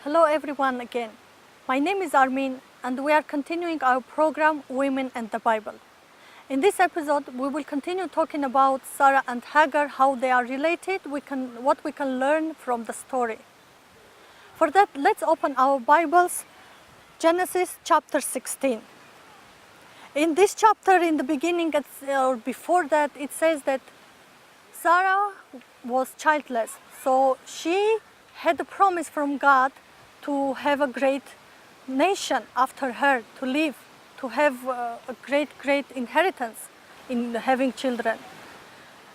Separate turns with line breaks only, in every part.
Hello everyone again. My name is Armin and we are continuing our program Women and the Bible. In this episode we will continue talking about Sarah and Hagar, how they are related, what we can learn from the story. For that, let's open our Bibles, Genesis chapter 16. In this chapter, in the beginning or before that, it says that Sarah was childless, so she had a promise from God to have a great nation after her, to live, to have a great inheritance in having children.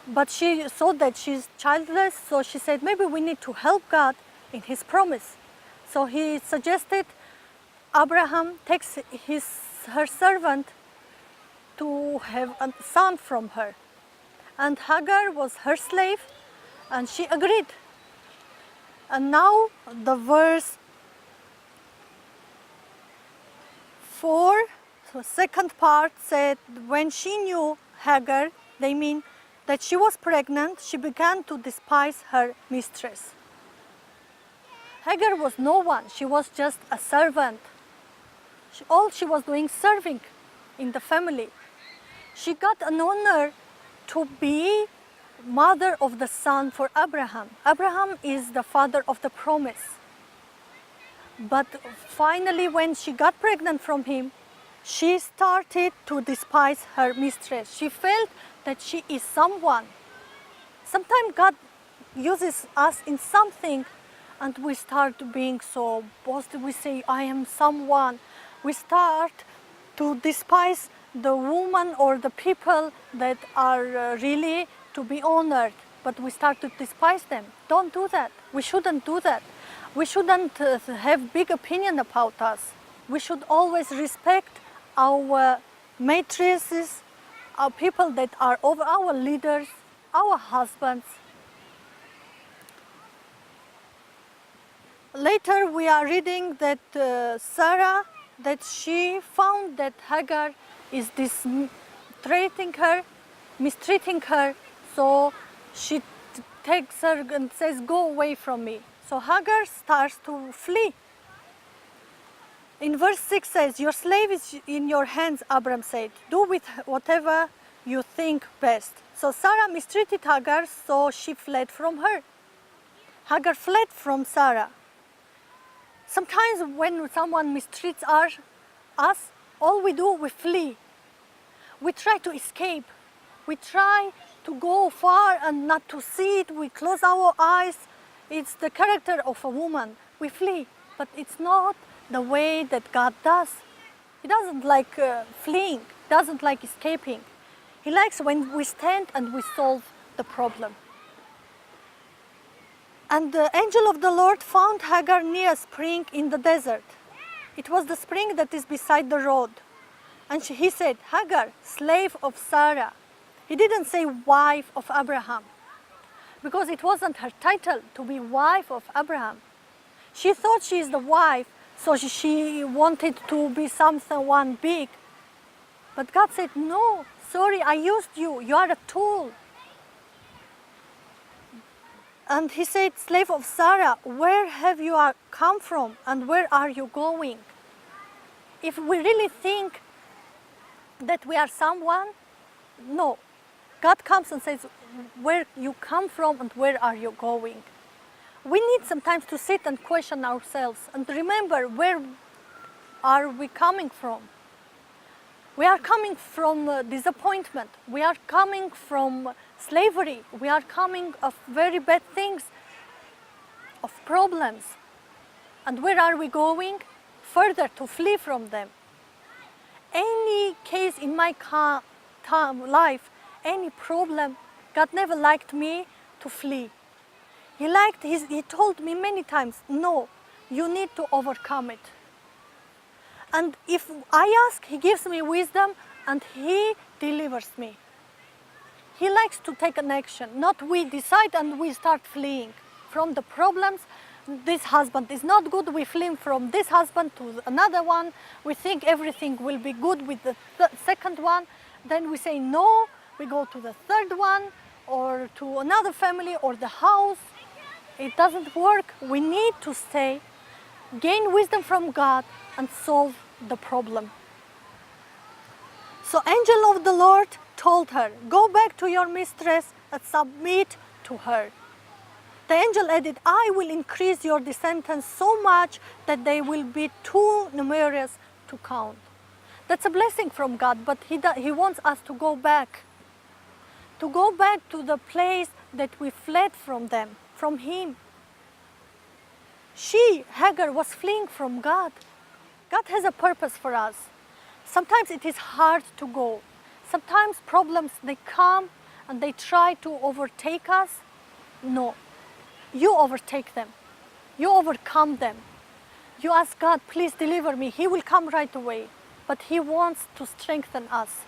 But she saw that she's childless, so she said, maybe we need to help God in his promise. So he suggested Abraham takes her servant to have a son from her. And Hagar was her slave, and she agreed. And now the verse 4, the second part said, when she knew Hagar, they mean that she was pregnant, she began to despise her mistress. Hagar was no one, she was just a servant. All she was doing, serving in the family. She got an honor to be mother of the son for Abraham. Abraham is the father of the promise. But finally, when she got pregnant from him, she started to despise her mistress. She felt that she is someone. Sometimes God uses us in something and we start being so boastful. We say, I am someone. We start to despise the woman or the people that are really to be honored, but we start to despise them. Don't do that. We shouldn't do that. We shouldn't have big opinion about us. We should always respect our matrices, our people that are over our leaders, our husbands. Later we are reading that Sarah, that she found that Hagar is mistreating her, so she takes her and says, go away from me. So Hagar starts to flee. In verse 6 says, your slave is in your hands, Abram said. Do with whatever you think best. So Sarah mistreated Hagar, so she fled from her. Hagar fled from Sarah. Sometimes when someone mistreats us, all we do, we flee. We try to escape. We try to go far and not to see it. We close our eyes. It's the character of a woman. We flee, but it's not the way that God does. He doesn't like fleeing, doesn't like escaping. He likes when we stand and we solve the problem. And the angel of the Lord found Hagar near a spring in the desert. It was the spring that is beside the road. And he said, Hagar, slave of Sarah. He didn't say wife of Abraham, because it wasn't her title to be wife of Abraham. She thought she is the wife, so she wanted to be someone big. But God said, no, sorry, I used you. You are a tool. And he said, slave of Sarah, where have you come from and where are you going? If we really think that we are someone, no. God comes and says, where you come from and where are you going? We need sometimes to sit and question ourselves and remember, where are we coming from? We are coming from disappointment. We are coming from slavery. We are coming of very bad things, of problems. And where are we going? Further, to flee from them. Any case in my life, any problem, God never liked me to flee. He told me many times, no, you need to overcome it. And if I ask, he gives me wisdom and he delivers me. He likes to take an action, not we decide and we start fleeing from the problems. This husband is not good, we flee from this husband to another one. We think everything will be good with the second one. Then we say no, we go to the third one or to another family or the house. It doesn't work. We need to stay gain wisdom from God, and solve the problem. So angel of the Lord told her, go back to your mistress and submit to her. The angel added, I will increase your descendants so much that they will be too numerous to count. That's a blessing from God, but He wants us to go back to the place that we fled from them, from Him. Hagar, was fleeing from God. God has a purpose for us. Sometimes it is hard to go. Sometimes problems, they come and they try to overtake us. No, you overtake them. You overcome them. You ask God, please deliver me. He will come right away. But He wants to strengthen us.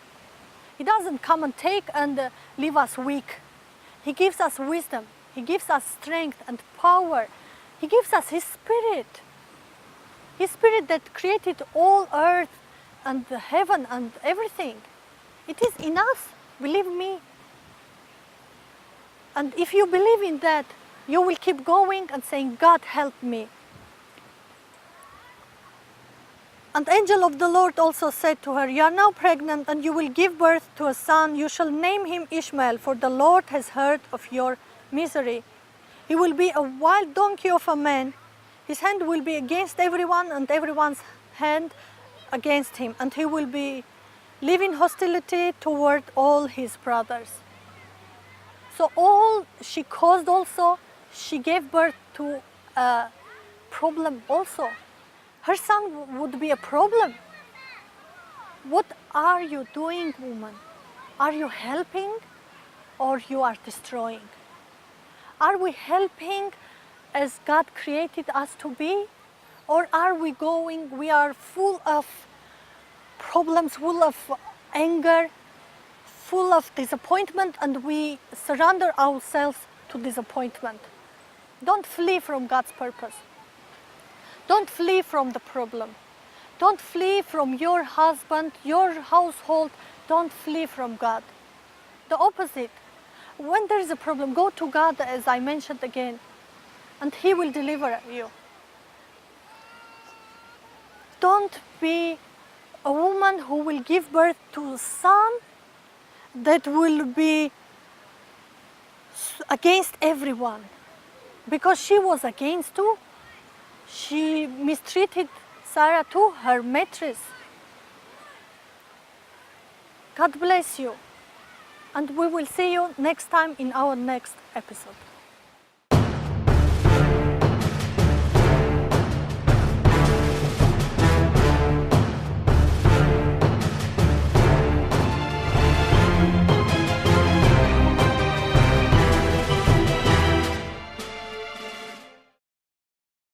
He doesn't come and take and leave us weak. He gives us wisdom. He gives us strength and power. He gives us His Spirit. His Spirit that created all earth and the heaven and everything. It is in us, believe me. And if you believe in that, you will keep going and saying, God, help me. And angel of the Lord also said to her, you are now pregnant and you will give birth to a son. You shall name him Ishmael, for the Lord has heard of your misery. He will be a wild donkey of a man. His hand will be against everyone and everyone's hand against him. And he will be living hostility toward all his brothers. So all she caused also, she gave birth to a problem also. Her son would be a problem. What are you doing, woman? Are you helping or you are destroying? Are we helping as God created us to be? Or are we are full of problems, full of anger, full of disappointment, and we surrender ourselves to disappointment? Don't flee from God's purpose. Don't flee from the problem. Don't flee from your husband, your household. Don't flee from God. The opposite. When there is a problem, go to God, as I mentioned again, and He will deliver you. Don't be a woman who will give birth to a son that will be against everyone. Because she was against too. She mistreated Sarah too, her mistress. God bless you. And we will see you next time in our next episode.